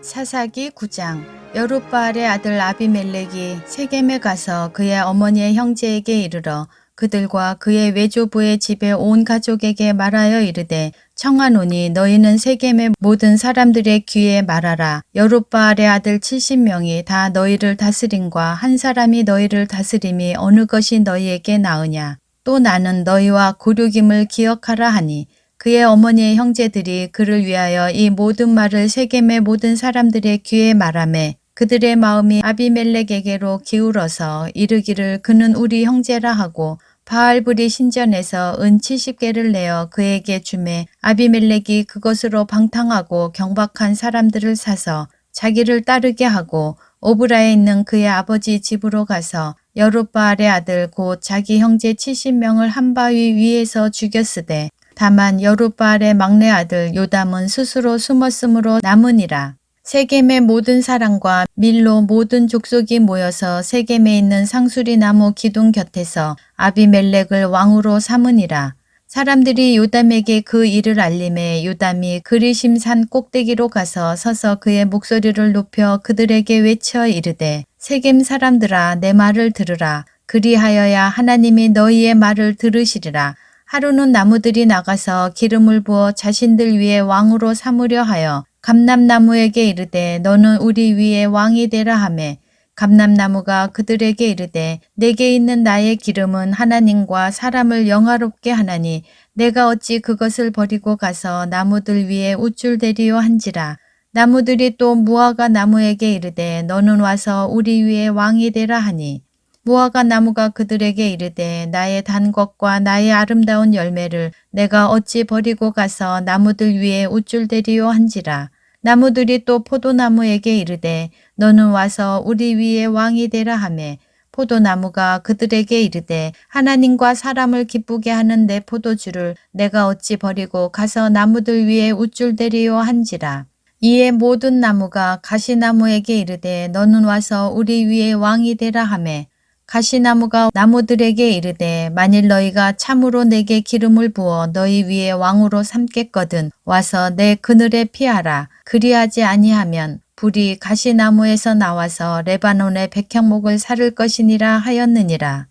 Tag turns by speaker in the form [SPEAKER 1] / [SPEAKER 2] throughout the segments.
[SPEAKER 1] 사사기 9장. 여룻바알의 아들 아비멜렉이 세겜에 가서 그의 어머니의 형제에게 이르러 그들과 그의 외조부의 집에 온 가족에게 말하여 이르되, 청하노니 너희는 세겜의 모든 사람들의 귀에 말하라. 여룻바알의 아들 70명이 다 너희를 다스림과 한 사람이 너희를 다스림이 어느 것이 너희에게 나으냐. 또 나는 너희와 고륙임을 기억하라 하니, 그의 어머니의 형제들이 그를 위하여 이 모든 말을 세겜의 모든 사람들의 귀에 말하매 그들의 마음이 아비멜렉에게로 기울어서 이르기를 그는 우리 형제라 하고, 바알불이 신전에서 은 70개를 내어 그에게 주매 아비멜렉이 그것으로 방탕하고 경박한 사람들을 사서 자기를 따르게 하고 오브라에 있는 그의 아버지 집으로 가서 여룻바알의 아들 곧 자기 형제 70명을 한 바위 위에서 죽였으되, 다만 여룻바알의 막내 아들 요담은 스스로 숨었으므로 남으니라. 세겜의 모든 사람과 밀로 모든 족속이 모여서 세겜에 있는 상수리 나무 기둥 곁에서 아비멜렉을 왕으로 삼으니라. 사람들이 요담에게 그 일을 알림해 요담이 그리심 산 꼭대기로 가서 서서 그의 목소리를 높여 그들에게 외쳐 이르되, 세겜 사람들아, 내 말을 들으라. 그리하여야 하나님이 너희의 말을 들으시리라. 하루는 나무들이 나가서 기름을 부어 자신들 위에 왕으로 삼으려 하여 감람나무에게 이르되, 너는 우리 위에 왕이 되라 하매, 감람나무가 그들에게 이르되, 내게 있는 나의 기름은 하나님과 사람을 영화롭게 하나니 내가 어찌 그것을 버리고 가서 나무들 위에 우쭐대리요 한지라. 나무들이 또 무화과 나무에게 이르되, 너는 와서 우리 위에 왕이 되라 하니, 무화과 나무가 그들에게 이르되, 나의 단 것과 나의 아름다운 열매를 내가 어찌 버리고 가서 나무들 위에 우쭐대리요 한지라. 나무들이 또 포도나무에게 이르되, 너는 와서 우리 위에 왕이 되라 하매, 포도나무가 그들에게 이르되, 하나님과 사람을 기쁘게 하는 내 포도주를 내가 어찌 버리고 가서 나무들 위에 우쭐대리요 한지라. 이에 모든 나무가 가시나무에게 이르되, 너는 와서 우리 위에 왕이 되라 하매, 가시나무가 나무들에게 이르되, 만일 너희가 참으로 내게 기름을 부어 너희 위에 왕으로 삼겠거든 와서 내 그늘에 피하라. 그리하지 아니하면 불이 가시나무에서 나와서 레바논의 백향목을 사를 것이니라 하였느니라.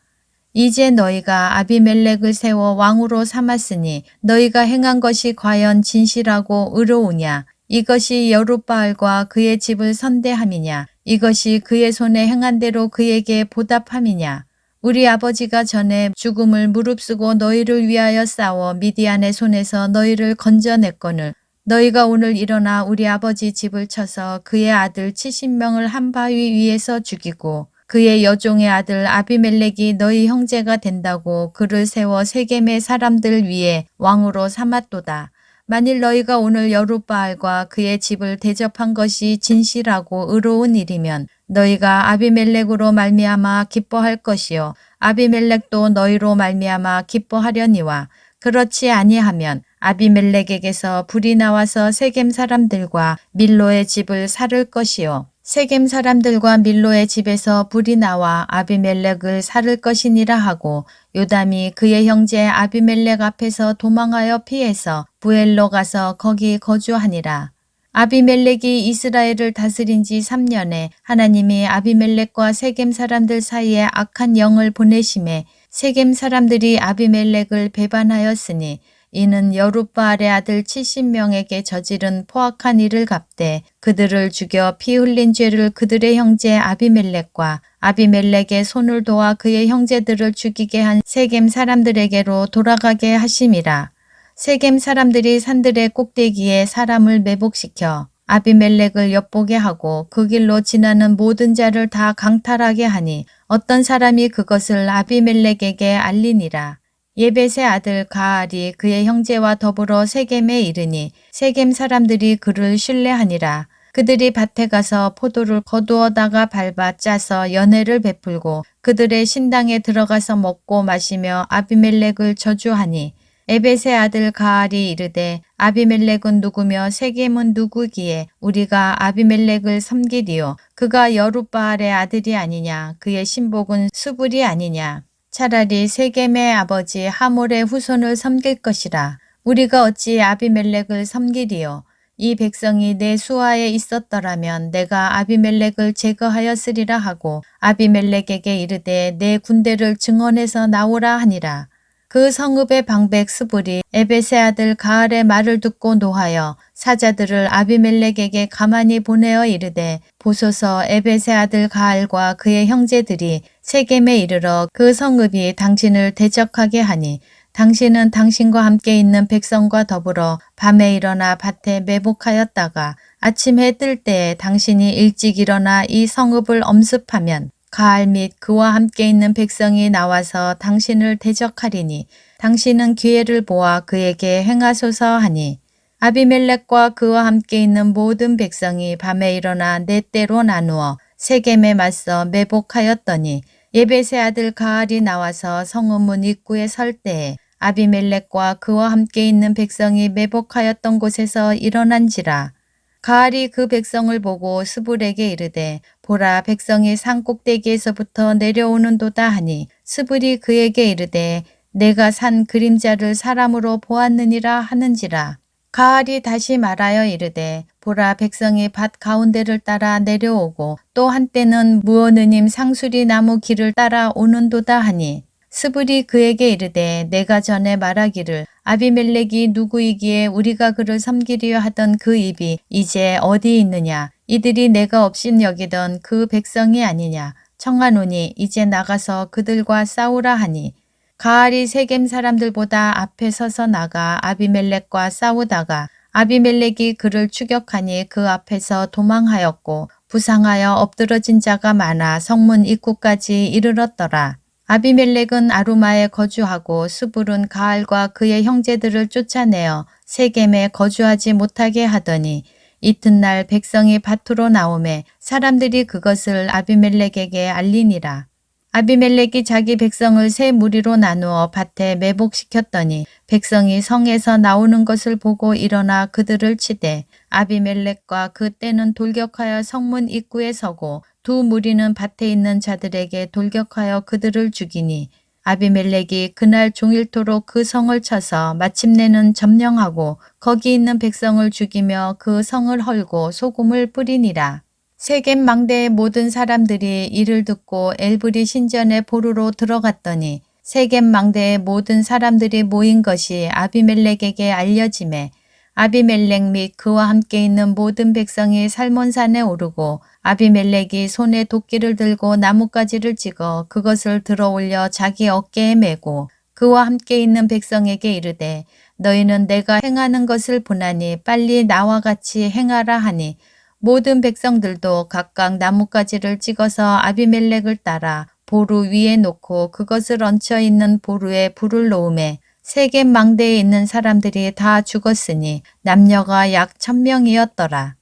[SPEAKER 1] 이제 너희가 아비멜렉을 세워 왕으로 삼았으니 너희가 행한 것이 과연 진실하고 의로우냐? 이것이 여룻바알과 그의 집을 선대함이냐? 이것이 그의 손에 행한 대로 그에게 보답함이냐? 우리 아버지가 전에 죽음을 무릅쓰고 너희를 위하여 싸워 미디안의 손에서 너희를 건져냈거늘 너희가 오늘 일어나 우리 아버지 집을 쳐서 그의 아들 70명을 한 바위 위에서 죽이고 그의 여종의 아들 아비멜렉이 너희 형제가 된다고 그를 세워 세겜의 사람들 위에 왕으로 삼았도다. 만일 너희가 오늘 여룻바알과 그의 집을 대접한 것이 진실하고 의로운 일이면 너희가 아비멜렉으로 말미암아 기뻐할 것이요 아비멜렉도 너희로 말미암아 기뻐하려니와, 그렇지 아니하면 아비멜렉에게서 불이 나와서 세겜 사람들과 밀로의 집을 살을 것이요 세겜 사람들과 밀로의 집에서 불이 나와 아비멜렉을 살을 것이니라 하고, 요담이 그의 형제 아비멜렉 앞에서 도망하여 피해서 부엘로 가서 거기 거주하니라. 아비멜렉이 이스라엘을 다스린 지 3년에 하나님이 아비멜렉과 세겜 사람들 사이에 악한 영을 보내심에 세겜 사람들이 아비멜렉을 배반하였으니, 이는 여룻바알의 아들 70명에게 저지른 포악한 일을 갚되 그들을 죽여 피 흘린 죄를 그들의 형제 아비멜렉과 아비멜렉의 손을 도와 그의 형제들을 죽이게 한 세겜 사람들에게로 돌아가게 하심이라. 세겜 사람들이 산들의 꼭대기에 사람을 매복시켜 아비멜렉을 엿보게 하고 그 길로 지나는 모든 자를 다 강탈하게 하니 어떤 사람이 그것을 아비멜렉에게 알리니라. 예벳의 아들 가알이 그의 형제와 더불어 세겜에 이르니 세겜 사람들이 그를 신뢰하니라. 그들이 밭에 가서 포도를 거두어다가 밟아 짜서 연회를 베풀고 그들의 신당에 들어가서 먹고 마시며 아비멜렉을 저주하니, 에벳의 아들 가알이 이르되, 아비멜렉은 누구며 세겜은 누구기에 우리가 아비멜렉을 섬기리요? 그가 여룻바알의 아들이 아니냐? 그의 신복은 수불이 아니냐? 차라리 세겜의 아버지 하몰의 후손을 섬길 것이라. 우리가 어찌 아비멜렉을 섬기리요? 이 백성이 내 수하에 있었더라면 내가 아비멜렉을 제거하였으리라 하고 아비멜렉에게 이르되 내 군대를 증언해서 나오라 하니라. 그 성읍의 방백 스불이 에벳의 아들 가알의 말을 듣고 노하여 사자들을 아비멜렉에게 가만히 보내어 이르되 보소서 에벳의 아들 가알과 그의 형제들이 세겜에 이르러 그 성읍이 당신을 대적하게 하니 당신은 당신과 함께 있는 백성과 더불어 밤에 일어나 밭에 매복하였다가 아침 해 뜰 때에 당신이 일찍 일어나 이 성읍을 엄습하면 가알 및 그와 함께 있는 백성이 나와서 당신을 대적하리니 당신은 기회를 보아 그에게 행하소서 하니 아비멜렉과 그와 함께 있는 모든 백성이 밤에 일어나 네 때로 나누어 세겜에 맞서 매복하였더니 예벳의 아들 가알이 나와서 성읍문 입구에 설 때에 아비멜렉과 그와 함께 있는 백성이 매복하였던 곳에서 일어난지라. 가알이 그 백성을 보고 스불에게 이르되 보라 백성이 산 꼭대기에서부터 내려오는도다 하니 스불이 그에게 이르되 내가 산 그림자를 사람으로 보았느니라 하는지라. 가알이 다시 말하여 이르되 보라 백성이 밭 가운데를 따라 내려오고 또 한때는 무어느님 상수리 나무 길을 따라 오는도다 하니 스불이 그에게 이르되 내가 전에 말하기를 아비멜렉이 누구이기에 우리가 그를 섬기려 하던 그 입이 이제 어디 있느냐 이들이 내가 업신 여기던 그 백성이 아니냐 청하노니 이제 나가서 그들과 싸우라 하니 가알이 세겜 사람들보다 앞에 서서 나가 아비멜렉과 싸우다가 아비멜렉이 그를 추격하니 그 앞에서 도망하였고 부상하여 엎드러진 자가 많아 성문 입구까지 이르렀더라. 아비멜렉은 아루마에 거주하고 스불은 가알과 그의 형제들을 쫓아내어 세겜에 거주하지 못하게 하더니 이튿날 백성이 밭으로 나오매 사람들이 그것을 아비멜렉에게 알리니라. 아비멜렉이 자기 백성을 세 무리로 나누어 밭에 매복시켰더니 백성이 성에서 나오는 것을 보고 일어나 그들을 치되 아비멜렉과 그 떼는 돌격하여 성문 입구에 서고 두 무리는 밭에 있는 자들에게 돌격하여 그들을 죽이니 아비멜렉이 그날 종일토록 그 성을 쳐서 마침내는 점령하고 거기 있는 백성을 죽이며 그 성을 헐고 소금을 뿌리니라. 세겜 망대의 모든 사람들이 이를 듣고 엘브리 신전에 보루로 들어갔더니 세겜 망대의 모든 사람들이 모인 것이 아비멜렉에게 알려지매 아비멜렉 및 그와 함께 있는 모든 백성이 살몬산에 오르고 아비멜렉이 손에 도끼를 들고 나뭇가지를 찍어 그것을 들어 올려 자기 어깨에 메고 그와 함께 있는 백성에게 이르되 너희는 내가 행하는 것을 보나니 빨리 나와 같이 행하라 하니 모든 백성들도 각각 나뭇가지를 찍어서 아비멜렉을 따라 보루 위에 놓고 그것을 얹혀 있는 보루에 불을 놓음에 세겜 망대에 있는 사람들이 다 죽었으니 남녀가 약 1000명이었더라.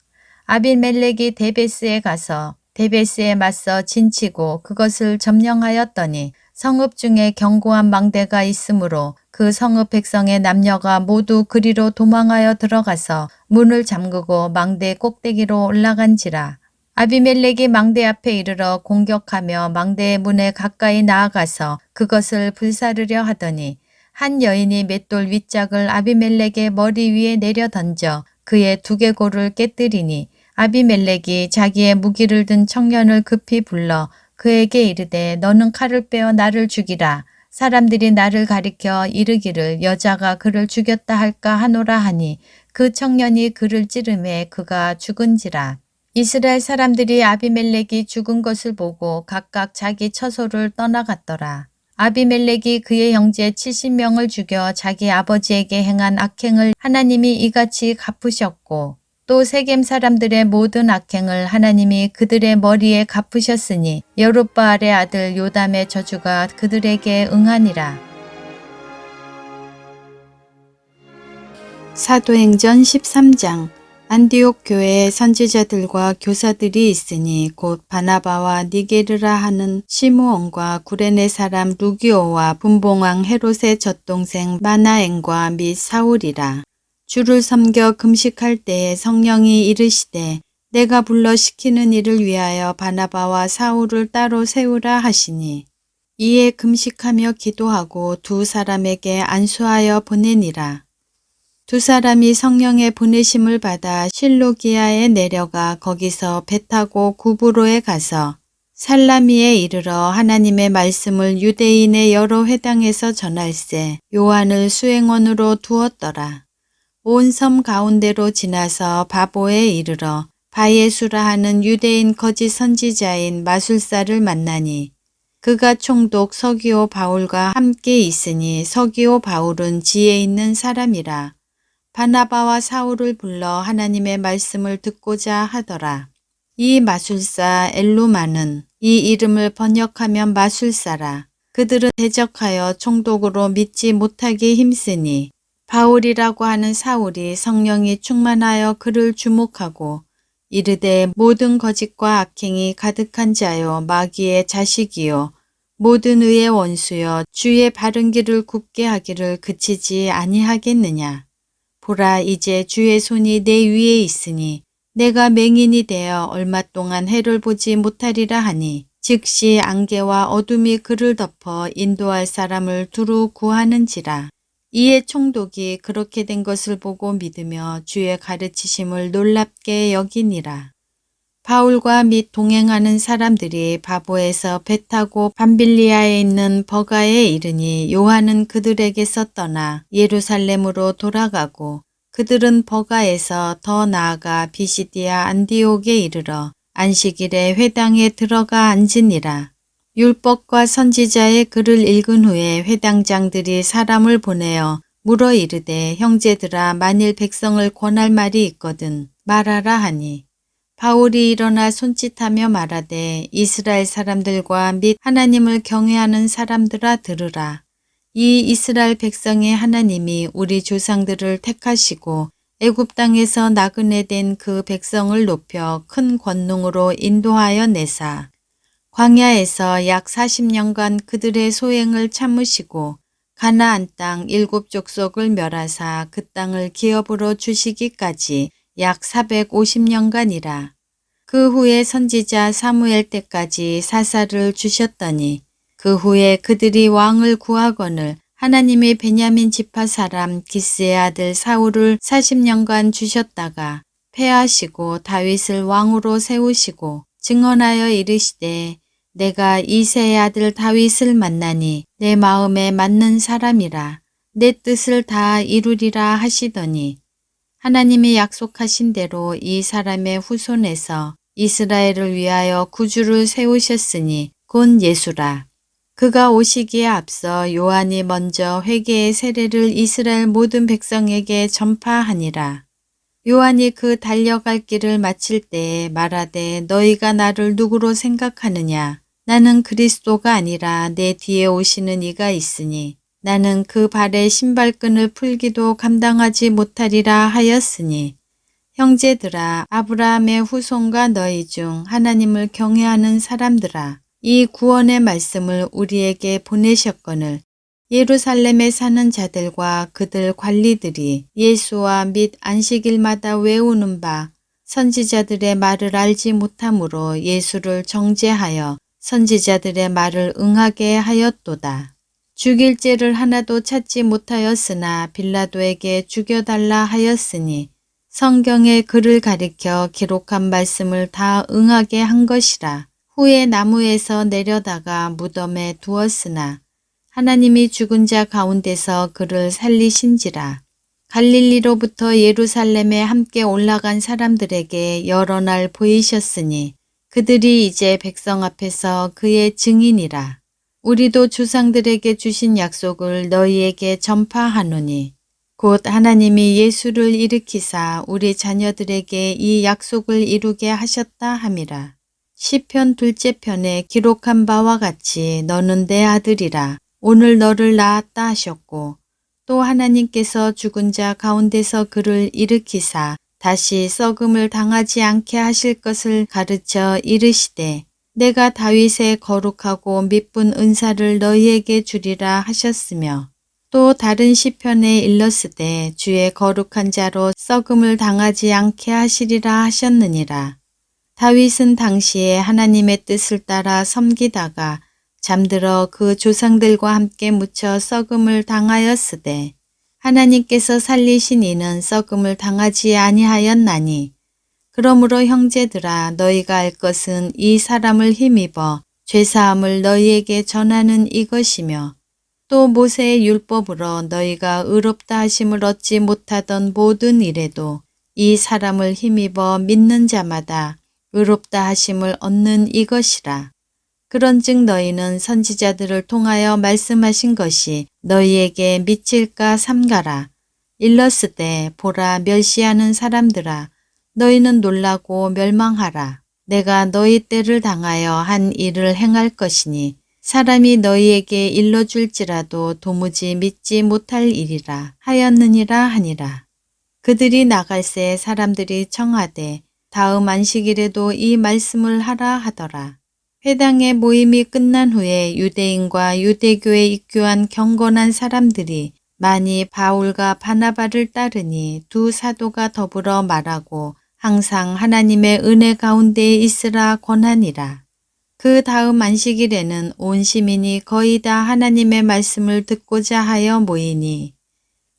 [SPEAKER 1] 아비멜렉이 데베스에 가서 데베스에 맞서 진치고 그것을 점령하였더니 성읍 중에 견고한 망대가 있으므로 그 성읍 백성의 남녀가 모두 그리로 도망하여 들어가서 문을 잠그고 망대 꼭대기로 올라간지라. 아비멜렉이 망대 앞에 이르러 공격하며 망대의 문에 가까이 나아가서 그것을 불사르려 하더니 한 여인이 맷돌 윗짝을 아비멜렉의 머리 위에 내려 던져 그의 두개골을 깨뜨리니 아비멜렉이 자기의 무기를 든 청년을 급히 불러 그에게 이르되 너는 칼을 빼어 나를 죽이라. 사람들이 나를 가리켜 이르기를 여자가 그를 죽였다 할까 하노라 하니 그 청년이 그를 찌르매 그가 죽은지라. 이스라엘 사람들이 아비멜렉이 죽은 것을 보고 각각 자기 처소를 떠나갔더라. 아비멜렉이 그의 형제 70명을 죽여 자기 아버지에게 행한 악행을 하나님이 이같이 갚으셨고 또 세겜 사람들의 모든 악행을 하나님이 그들의 머리에 갚으셨으니 여룻바알의 아들 요담의 저주가 그들에게 응하니라. 사도행전 13장. 안디옥 교회에 선지자들과 교사들이 있으니 곧 바나바와 니게르라 하는 시므온과 구레네 사람 루기오와 분봉왕 헤롯의 젖동생 마나엔과 및 사울이라. 주를 섬겨 금식할 때에 성령이 이르시되 내가 불러 시키는 일을 위하여 바나바와 사울을 따로 세우라 하시니 이에 금식하며 기도하고 두 사람에게 안수하여 보내니라. 두 사람이 성령의 보내심을 받아 실로기아에 내려가 거기서 배 타고 구브로에 가서 살라미에 이르러 하나님의 말씀을 유대인의 여러 회당에서 전할세 요한을 수행원으로 두었더라. 온 섬 가운데로 지나서 바보에 이르러 바예수라 하는 유대인 거짓 선지자인 마술사를 만나니 그가 총독 서기오 바울과 함께 있으니 서기오 바울은 지혜 있는 사람이라. 바나바와 사울을 불러 하나님의 말씀을 듣고자 하더라. 이 마술사 엘루마는 이 이름을 번역하면 마술사라. 그들은 대적하여 총독으로 믿지 못하게 힘쓰니 바울이라고 하는 사울이 성령이 충만하여 그를 주목하고 이르되 모든 거짓과 악행이 가득한 자요 마귀의 자식이요 모든 의의 원수여 주의 바른 길을 굽게 하기를 그치지 아니하겠느냐. 보라 이제 주의 손이 내 위에 있으니 내가 맹인이 되어 얼마 동안 해를 보지 못하리라 하니 즉시 안개와 어둠이 그를 덮어 인도할 사람을 두루 구하는지라. 이에 총독이 그렇게 된 것을 보고 믿으며 주의 가르치심을 놀랍게 여기니라. 바울과 및 동행하는 사람들이 바보에서 배 타고 밤빌리아에 있는 버가에 이르니 요한은 그들에게서 떠나 예루살렘으로 돌아가고 그들은 버가에서 더 나아가 비시디아 안디옥에 이르러 안식일에 회당에 들어가 앉으니라. 율법과 선지자의 글을 읽은 후에 회당장들이 사람을 보내어 물어 이르되 형제들아 만일 백성을 권할 말이 있거든 말하라 하니 바울이 일어나 손짓하며 말하되 이스라엘 사람들과 및 하나님을 경외하는 사람들아 들으라. 이 이스라엘 백성의 하나님이 우리 조상들을 택하시고 애굽 땅에서 나그네 된 그 백성을 높여 큰 권능으로 인도하여 내사 광야에서 약 40년간 그들의 소행을 참으시고 가나안 땅 7족속을 멸하사 그 땅을 기업으로 주시기까지 약 450년간이라. 그 후에 선지자 사무엘 때까지 사사를 주셨더니 그 후에 그들이 왕을 구하거늘 하나님이 베냐민 지파 사람 기스의 아들 사울을 40년간 주셨다가 패하시고 다윗을 왕으로 세우시고 증언하여 이르시되 내가 이새의 아들 다윗을 만나니 내 마음에 맞는 사람이라 내 뜻을 다 이루리라 하시더니 하나님이 약속하신 대로 이 사람의 후손에서 이스라엘을 위하여 구주를 세우셨으니 곧 예수라. 그가 오시기에 앞서 요한이 먼저 회개의 세례를 이스라엘 모든 백성에게 전파하니라. 요한이 그 달려갈 길을 마칠 때에 말하되 너희가 나를 누구로 생각하느냐. 나는 그리스도가 아니라 내 뒤에 오시는 이가 있으니 나는 그 발의 신발끈을 풀기도 감당하지 못하리라 하였으니 형제들아 아브라함의 후손과 너희 중 하나님을 경외하는 사람들아 이 구원의 말씀을 우리에게 보내셨거늘 예루살렘에 사는 자들과 그들 관리들이 예수와 및 안식일마다 외우는 바 선지자들의 말을 알지 못하므로 예수를 정죄하여 선지자들의 말을 응하게 하였도다. 죽일 죄를 하나도 찾지 못하였으나 빌라도에게 죽여달라 하였으니 성경의 글을 가리켜 기록한 말씀을 다 응하게 한 것이라. 후에 나무에서 내려다가 무덤에 두었으나 하나님이 죽은 자 가운데서 그를 살리신지라. 갈릴리로부터 예루살렘에 함께 올라간 사람들에게 여러 날 보이셨으니 그들이 이제 백성 앞에서 그의 증인이라. 우리도 조상들에게 주신 약속을 너희에게 전파하노니 곧 하나님이 예수를 일으키사 우리 자녀들에게 이 약속을 이루게 하셨다 함이라. 시편 2째 편에 기록한 바와 같이 너는 내 아들이라 오늘 너를 낳았다 하셨고 또 하나님께서 죽은 자 가운데서 그를 일으키사 다시 썩음을 당하지 않게 하실 것을 가르쳐 이르시되 내가 다윗의 거룩하고 미쁜 은사를 너희에게 주리라 하셨으며 또 다른 시편에 일렀으되 주의 거룩한 자로 썩음을 당하지 않게 하시리라 하셨느니라. 다윗은 당시에 하나님의 뜻을 따라 섬기다가 잠들어 그 조상들과 함께 묻혀 썩음을 당하였으되 하나님께서 살리신 이는 썩음을 당하지 아니하였나니. 그러므로 형제들아 너희가 알 것은 이 사람을 힘입어 죄사함을 너희에게 전하는 이것이며 또 모세의 율법으로 너희가 의롭다 하심을 얻지 못하던 모든 일에도 이 사람을 힘입어 믿는 자마다 의롭다 하심을 얻는 이것이라. 그런즉 너희는 선지자들을 통하여 말씀하신 것이 너희에게 미칠까 삼가라. 일렀으되 보라 멸시하는 사람들아 너희는 놀라고 멸망하라. 내가 너희 때를 당하여 한 일을 행할 것이니 사람이 너희에게 일러줄지라도 도무지 믿지 못할 일이라 하였느니라 하니라. 그들이 나갈새 사람들이 청하되 다음 안식일에도 이 말씀을 하라 하더라. 회당의 모임이 끝난 후에 유대인과 유대교에 입교한 경건한 사람들이 많이 바울과 바나바를 따르니 두 사도가 더불어 말하고 항상 하나님의 은혜 가운데에 있으라 권하니라. 그 다음 안식일에는 온 시민이 거의 다 하나님의 말씀을 듣고자 하여 모이니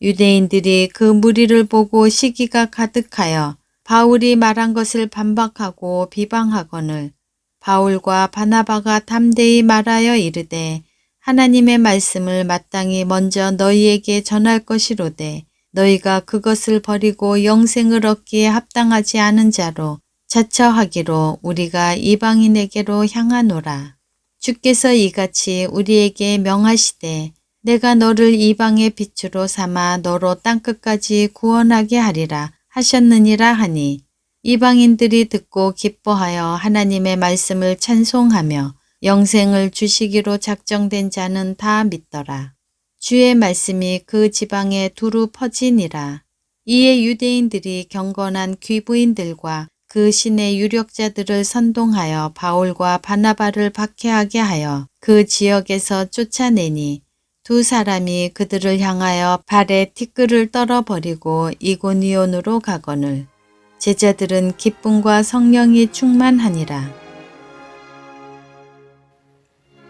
[SPEAKER 1] 유대인들이 그 무리를 보고 시기가 가득하여 바울이 말한 것을 반박하고 비방하거늘 바울과 바나바가 담대히 말하여 이르되 하나님의 말씀을 마땅히 먼저 너희에게 전할 것이로되 너희가 그것을 버리고 영생을 얻기에 합당하지 않은 자로 자처하기로 우리가 이방인에게로 향하노라. 주께서 이같이 우리에게 명하시되 내가 너를 이방의 빛으로 삼아 너로 땅끝까지 구원하게 하리라 하셨느니라 하니 이방인들이 듣고 기뻐하여 하나님의 말씀을 찬송하며 영생을 주시기로 작정된 자는 다 믿더라. 주의 말씀이 그 지방에 두루 퍼지니라. 이에 유대인들이 경건한 귀부인들과 그 신의 유력자들을 선동하여 바울과 바나바를 박해하게 하여 그 지역에서 쫓아내니 두 사람이 그들을 향하여 발에 티끌을 떨어버리고 이고니온으로 가거늘 제자들은 기쁨과 성령이 충만하니라.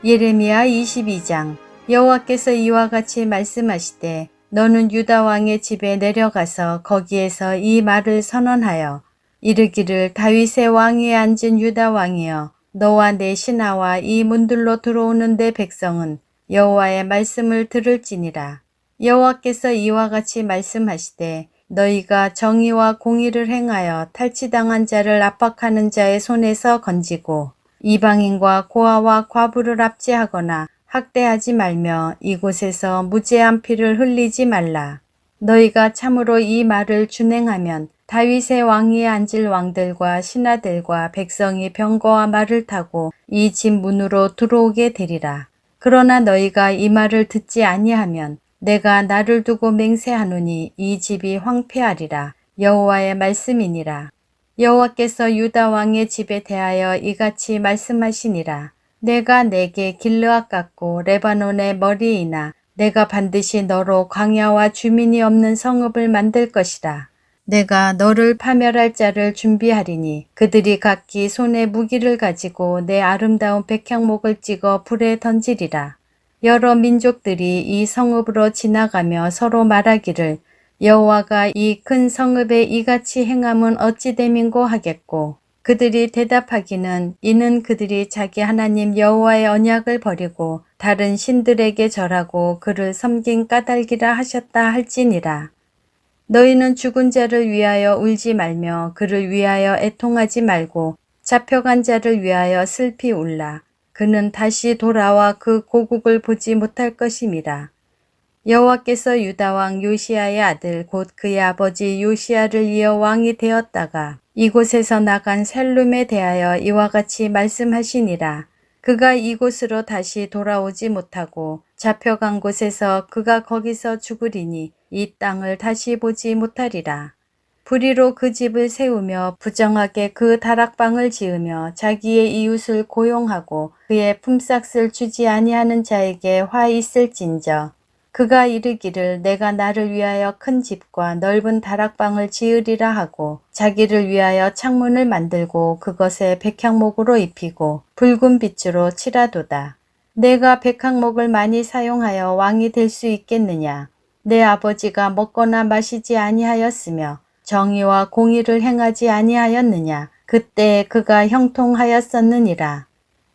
[SPEAKER 1] 예레미야 22장. 여호와께서 이와 같이 말씀하시되 너는 유다 왕의 집에 내려가서 거기에서 이 말을 선언하여 이르기를 다윗의 왕위에 앉은 유다 왕이여 너와 내 신하와 이 문들로 들어오는 내 백성은 여호와의 말씀을 들을지니라. 여호와께서 이와 같이 말씀하시되 너희가 정의와 공의를 행하여 탈취당한 자를 압박하는 자의 손에서 건지고 이방인과 고아와 과부를 압제하거나 학대하지 말며 이곳에서 무죄한 피를 흘리지 말라. 너희가 참으로 이 말을 준행하면 다윗의 왕위에 앉을 왕들과 신하들과 백성이 병거와 말을 타고 이 집 문으로 들어오게 되리라. 그러나 너희가 이 말을 듣지 아니하면 내가 나를 두고 맹세하노니 이 집이 황폐하리라. 여호와의 말씀이니라. 여호와께서 유다 왕의 집에 대하여 이같이 말씀하시니라. 내가 내게 길르앗 같고 레바논의 머리이나 내가 반드시 너로 광야와 주민이 없는 성읍을 만들 것이라. 내가 너를 파멸할 자를 준비하리니 그들이 각기 손에 무기를 가지고 내 아름다운 백향목을 찍어 불에 던지리라. 여러 민족들이 이 성읍으로 지나가며 서로 말하기를 여호와가 이 큰 성읍에 이같이 행함은 어찌 됨인고 하겠고 그들이 대답하기는 이는 그들이 자기 하나님 여호와의 언약을 버리고 다른 신들에게 절하고 그를 섬긴 까닭이라 하셨다 할지니라. 너희는 죽은 자를 위하여 울지 말며 그를 위하여 애통하지 말고 잡혀간 자를 위하여 슬피 울라. 그는 다시 돌아와 그 고국을 보지 못할 것임이라. 여호와께서 유다 왕 요시야의 아들 곧 그의 아버지 요시야를 이어 왕이 되었다가 이곳에서 나간 셀룸에 대하여 이와 같이 말씀하시니라. 그가 이곳으로 다시 돌아오지 못하고 잡혀간 곳에서 그가 거기서 죽으리니 이 땅을 다시 보지 못하리라. 불의로 그 집을 세우며 부정하게 그 다락방을 지으며 자기의 이웃을 고용하고 그의 품삯을 주지 아니하는 자에게 화 있을진저 그가 이르기를 내가 나를 위하여 큰 집과 넓은 다락방을 지으리라 하고 자기를 위하여 창문을 만들고 그것에 백향목으로 입히고 붉은 빛으로 칠하도다. 내가 백향목을 많이 사용하여 왕이 될 수 있겠느냐? 내 아버지가 먹거나 마시지 아니하였으며 정의와 공의를 행하지 아니하였느냐. 그때 그가 형통하였었느니라.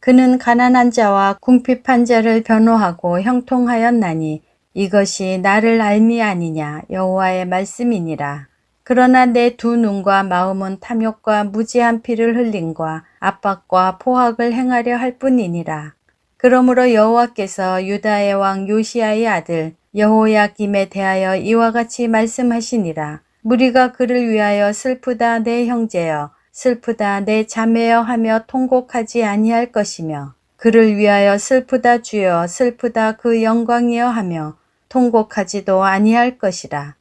[SPEAKER 1] 그는 가난한 자와 궁핍한 자를 변호하고 형통하였나니 이것이 나를 알미 아니냐 여호와의 말씀이니라. 그러나 내 두 눈과 마음은 탐욕과 무지한 피를 흘림과 압박과 포악을 행하려 할 뿐이니라. 그러므로 여호와께서 유다의 왕 요시야의 아들 여호야김에 대하여 이와 같이 말씀하시니라. 무리가 그를 위하여 슬프다 내 형제여 슬프다 내 자매여 하며 통곡하지 아니할 것이며 그를 위하여 슬프다 주여 슬프다 그 영광이여 하며 통곡하지도 아니할 것이라.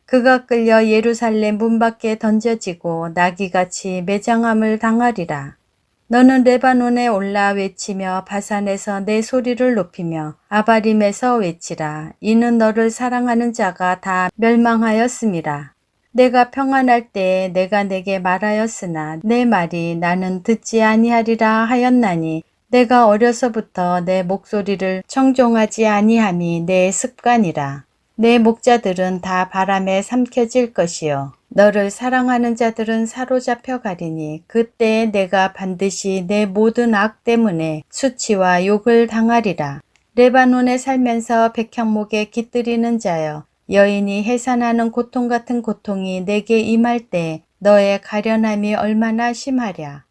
[SPEAKER 1] 그가 끌려 예루살렘 문 밖에 던져지고 나귀같이 매장함을 당하리라. 너는 레바논에 올라 외치며 바산에서 내 소리를 높이며 아바림에서 외치라. 이는 너를 사랑하는 자가 다 멸망하였음이라. 내가 평안할 때에 내가 내게 말하였으나 내 말이 나는 듣지 아니하리라 하였나니 내가 어려서부터 내 목소리를 청종하지 아니함이 내 습관이라. 내 목자들은 다 바람에 삼켜질 것이요 너를 사랑하는 자들은 사로잡혀 가리니 그때에 내가 반드시 내 모든 악 때문에 수치와 욕을 당하리라. 레바논에 살면서 백향목에 깃들이는 자여 여인이 해산하는 고통 같은 고통이 내게 임할 때 너의 가련함이 얼마나 심하랴.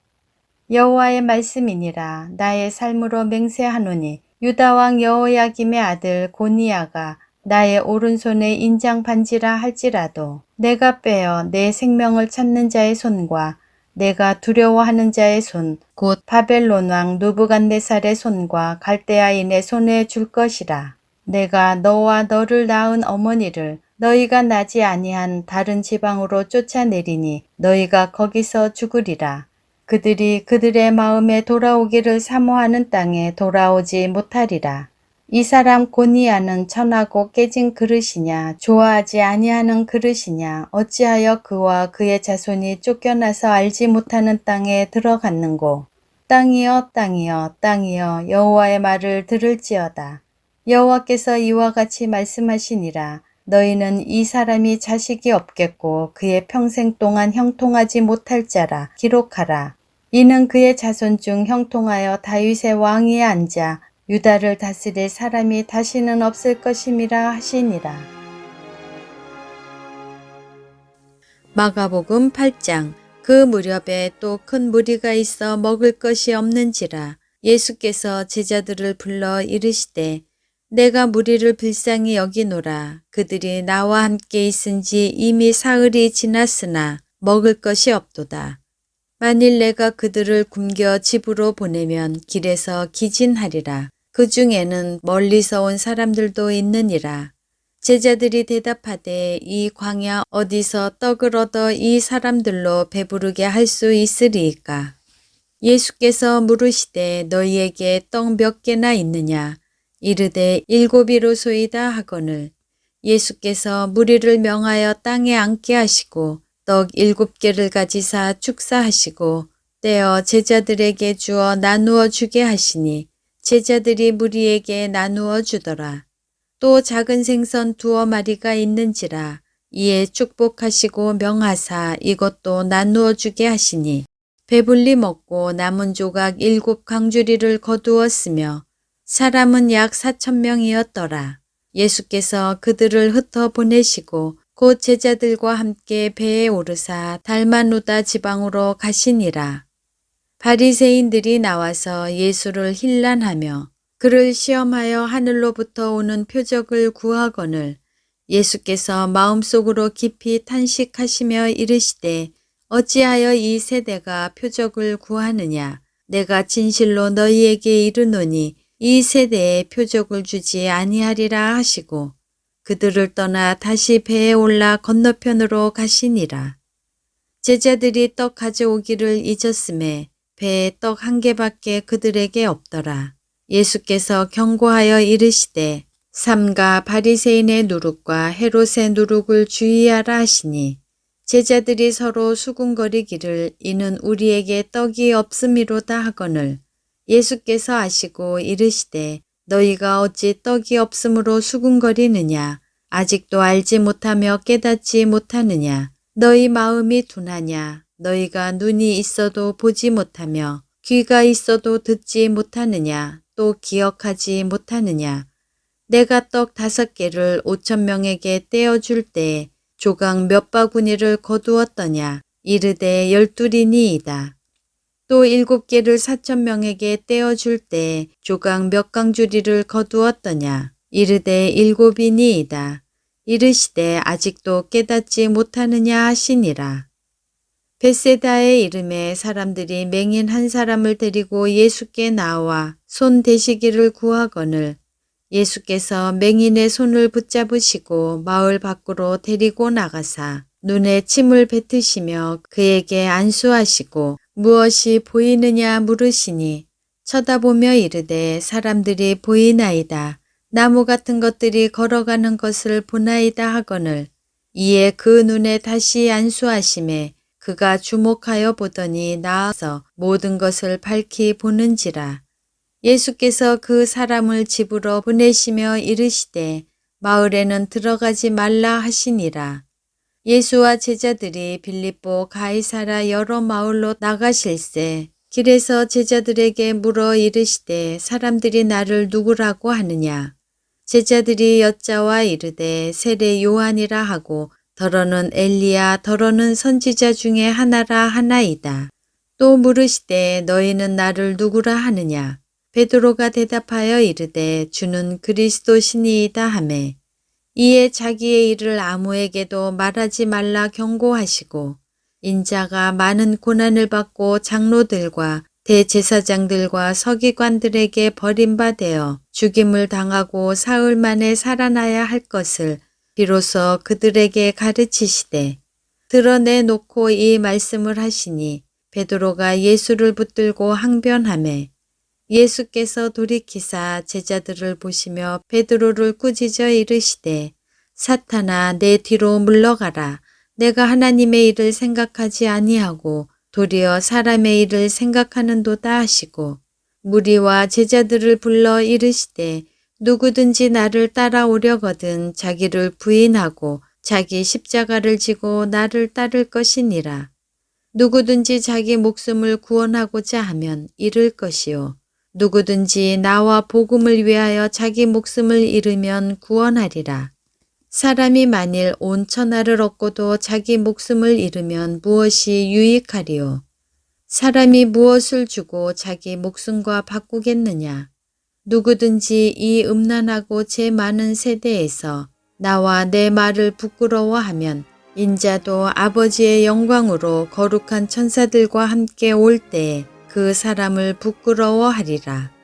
[SPEAKER 1] 여호와의 말씀이니라. 나의 삶으로 맹세하노니 유다 왕 여호야김의 아들 고니야가 나의 오른손에 인장 반지라 할지라도 내가 빼어 내 생명을 찾는 자의 손과 내가 두려워하는 자의 손 곧 바벨론 왕 누부갓네살의 손과 갈대아인의 손에 줄 것이라. 내가 너와 너를 낳은 어머니를 너희가 나지 아니한 다른 지방으로 쫓아내리니 너희가 거기서 죽으리라. 그들이 그들의 마음에 돌아오기를 사모하는 땅에 돌아오지 못하리라. 이 사람 고니야는 천하고 깨진 그릇이냐 좋아하지 아니하는 그릇이냐 어찌하여 그와 그의 자손이 쫓겨나서 알지 못하는 땅에 들어갔는고. 땅이여 땅이여 땅이여 여호와의 말을 들을지어다. 여호와께서 이와 같이 말씀하시니라. 너희는 이 사람이 자식이 없겠고 그의 평생 동안 형통하지 못할 자라 기록하라. 이는 그의 자손 중 형통하여 다윗의 왕위에 앉아 유다를 다스릴 사람이 다시는 없을 것임이라 하시니라. 마가복음 8장. 그 무렵에 또 큰 무리가 있어 먹을 것이 없는지라 예수께서 제자들을 불러 이르시되 내가 무리를 불쌍히 여기노라. 그들이 나와 함께 있은지 이미 사흘이 지났으나 먹을 것이 없도다. 만일 내가 그들을 굶겨 집으로 보내면 길에서 기진하리라. 그 중에는 멀리서 온 사람들도 있느니라. 제자들이 대답하되 이 광야 어디서 떡을 얻어 이 사람들로 배부르게 할 수 있으리이까? 예수께서 물으시되 너희에게 떡 몇 개나 있느냐? 이르되 7이로소이다 하거늘 예수께서 무리를 명하여 땅에 앉게 하시고 떡 7개를 가지사 축사하시고 떼어 제자들에게 주어 나누어 주게 하시니 제자들이 무리에게 나누어 주더라. 또 작은 생선 2마리가 있는지라 이에 축복하시고 명하사 이것도 나누어 주게 하시니 배불리 먹고 남은 조각 7강주리를 거두었으며 사람은 약 4,000명이었더라. 예수께서 그들을 흩어 보내시고 곧 제자들과 함께 배에 오르사 달마누다 지방으로 가시니라. 바리새인들이 나와서 예수를 힐난하며 그를 시험하여 하늘로부터 오는 표적을 구하거늘 예수께서 마음속으로 깊이 탄식하시며 이르시되 어찌하여 이 세대가 표적을 구하느냐? 내가 진실로 너희에게 이르노니 이 세대에 표적을 주지 아니하리라 하시고 그들을 떠나 다시 배에 올라 건너편으로 가시니라. 제자들이 떡 가져오기를 잊었음에 배에 떡 1개밖에 그들에게 없더라. 예수께서 경고하여 이르시되 삼가 바리새인의 누룩과 헤롯의 누룩을 주의하라 하시니 제자들이 서로 수군거리기를 이는 우리에게 떡이 없음이로다 하거늘 예수께서 아시고 이르시되 너희가 어찌 떡이 없음으로 수군거리느냐? 아직도 알지 못하며 깨닫지 못하느냐? 너희 마음이 둔하냐? 너희가 눈이 있어도 보지 못하며 귀가 있어도 듣지 못하느냐? 또 기억하지 못하느냐? 내가 떡 5개를 5,000명에게 떼어줄 때 조각 몇 바구니를 거두었더냐? 이르되 12이니이다. 또 7개를 4,000명에게 떼어줄 때 조각 몇 강주리를 거두었더냐? 이르되 7이니이다. 이르시되 아직도 깨닫지 못하느냐 하시니라. 벳세다의 이름에 사람들이 맹인 한 사람을 데리고 예수께 나와 손 대시기를 구하거늘 예수께서 맹인의 손을 붙잡으시고 마을 밖으로 데리고 나가사 눈에 침을 뱉으시며 그에게 안수하시고 무엇이 보이느냐 물으시니 쳐다보며 이르되 사람들이 보이나이다. 나무 같은 것들이 걸어가는 것을 보나이다 하거늘 이에 그 눈에 다시 안수하심에 그가 주목하여 보더니 나아서 모든 것을 밝히 보는지라. 예수께서 그 사람을 집으로 보내시며 이르시되 마을에는 들어가지 말라 하시니라. 예수와 제자들이 빌립보 가이사라 여러 마을로 나가실새 길에서 제자들에게 물어 이르시되 사람들이 나를 누구라고 하느냐? 제자들이 여짜와 이르되 세례 요한이라 하고 더러는 엘리야 더러는 선지자 중에 하나라 하나이다. 또 물으시되 너희는 나를 누구라 하느냐? 베드로가 대답하여 이르되 주는 그리스도시니이다 하매 이에 자기의 일을 아무에게도 말하지 말라 경고하시고 인자가 많은 고난을 받고 장로들과 대제사장들과 서기관들에게 버림받아 죽임을 당하고 사흘 만에 살아나야 할 것을 비로소 그들에게 가르치시되 드러내놓고 이 말씀을 하시니 베드로가 예수를 붙들고 항변하매 예수께서 돌이키사 제자들을 보시며 베드로를 꾸짖어 이르시되 사탄아 내 뒤로 물러가라. 내가 하나님의 일을 생각하지 아니하고 도리어 사람의 일을 생각하는도다 하시고 무리와 제자들을 불러 이르시되 누구든지 나를 따라오려거든 자기를 부인하고 자기 십자가를 지고 나를 따를 것이니라. 누구든지 자기 목숨을 구원하고자 하면 잃을 것이요. 누구든지 나와 복음을 위하여 자기 목숨을 잃으면 구원하리라. 사람이 만일 온 천하를 얻고도 자기 목숨을 잃으면 무엇이 유익하리요? 사람이 무엇을 주고 자기 목숨과 바꾸겠느냐? 누구든지 이 음란하고 제 많은 세대에서 나와 내 말을 부끄러워하면 인자도 아버지의 영광으로 거룩한 천사들과 함께 올 때에 그 사람을 부끄러워하리라.